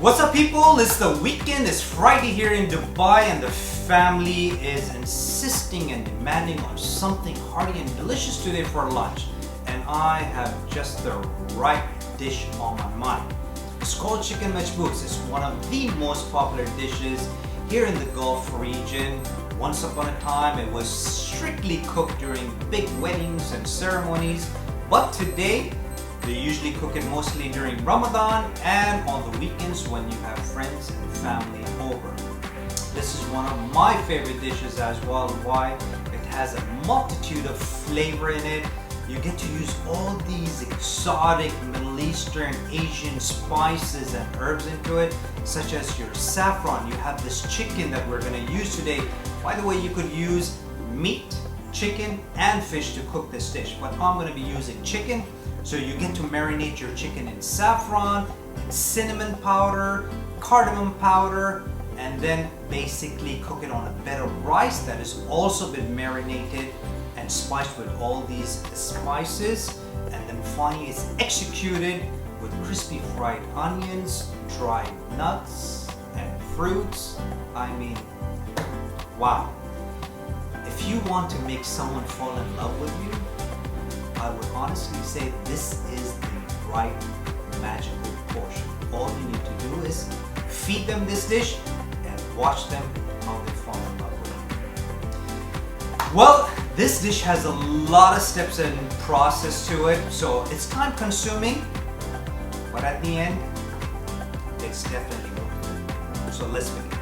What's up, people? It's the weekend, it's Friday here in Dubai, and the family is insisting and demanding on something hearty and delicious today for lunch. And I have just the right dish on my mind. It's called chicken Majboos. It's one of the most popular dishes here in the Gulf region. Once upon a time, it was strictly cooked during big weddings and ceremonies, but today they usually cook it mostly during Ramadan and on the weekends when you have friends and family over. This is one of my favorite dishes as well. Why? It has a multitude of flavor in it. You get to use all these exotic Middle Eastern, Asian spices and herbs into it, such as your saffron. You have this chicken that we're going to use today. By the way, you could use meat, chicken, and fish to cook this dish, but I'm going to be using chicken. So you get to marinate your chicken in saffron, cinnamon powder, cardamom powder, and then basically cook it on a bed of rice that has also been marinated and spiced with all these spices. And then finally it's executed with crispy fried onions, dried nuts, and fruits. I mean, wow. If you want to make someone fall in love with you, I would honestly say this is the right magical portion. All you need to do is feed them this dish and watch them how they fall in love with it. Well, this dish has a lot of steps and process to it, so it's time consuming, but at the end, it's definitely worth it. So let's begin.